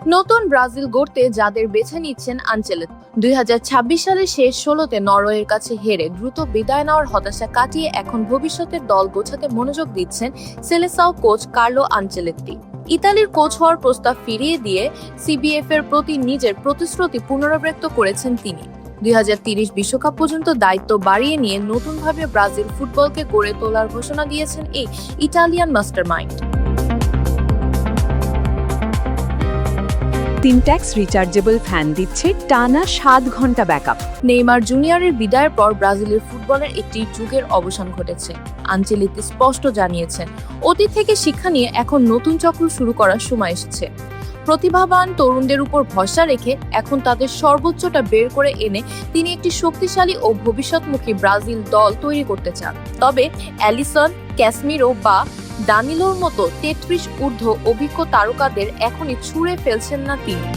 নতুন ব্রাজিল গড়তে যাদের বেছে নিচ্ছেন আনচেলত্তি। 2026 সালের শেষ 16-তে নরওয়ের কাছে হেরে দ্রুত বিদায় নেওয়ার হতাশা কাটিয়ে এখন ভবিষ্যতের দল গোছাতে মনোযোগ দিচ্ছেন সেলেসাও কোচ কার্লো আনচেলত্তি। ইতালির কোচ হওয়ার প্রস্তাব ফিরিয়ে দিয়ে সিবিএফ এর প্রতি নিজের প্রতিশ্রুতি পুনরাবৃত্ত করেছেন তিনি। 2030 বিশ্বকাপ পর্যন্ত দায়িত্ব বাড়িয়ে নিয়ে নতুনভাবে ব্রাজিল ফুটবলকে গড়ে তোলার ঘোষণা দিয়েছেন এই Italian mastermind. Syntax rechargeable fan দিচ্ছে টানা 7 ঘন্টা ব্যাকআপ। নেইমার জুনিয়রের বিদায়ের পর ব্রাজিলের ফুটবলের একটি যুগের অবসান ঘটেছে। আনচেলত্তি স্পষ্ট জানিয়েছেন, অতীত থেকে শিক্ষা নিয়ে এখন নতুন চক্র শুরু করার সময় এসেছে। প্রতিভাবান তরুণদের উপর ভরসা রেখে এখন তাদের সর্বোচ্চটা বের করে এনে তিনি একটি শক্তিশালী ও ভবিষ্যৎমুখী ব্রাজিল দল তৈরি করতে চান। তবে অ্যালিসন, ক্যাসমিরো বা দানিলোর মতো 33 ঊর্ধ্ব অভিজ্ঞ তারকাদের এখনই ছুঁড়ে ফেলছেন না তিনি।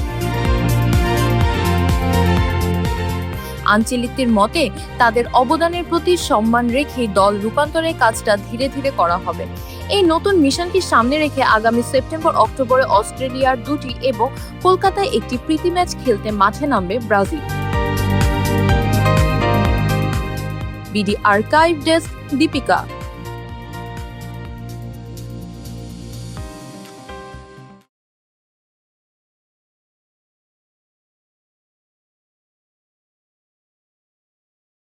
আনচেলত্তির মতে তাদের অবদানের প্রতি সম্মান রেখেই দল রূপান্তরের কাজটা ধীরে ধীরে করা হবে। এই নতুন মিশনকে সামনে রেখে আগামী সেপ্টেম্বর-অক্টোবরে অস্ট্রেলিয়ার 2টি এবং কলকাতায় একটি প্রীতি ম্যাচ খেলতে মাঠে নামবে Brazil. BD archive desk, Deepika.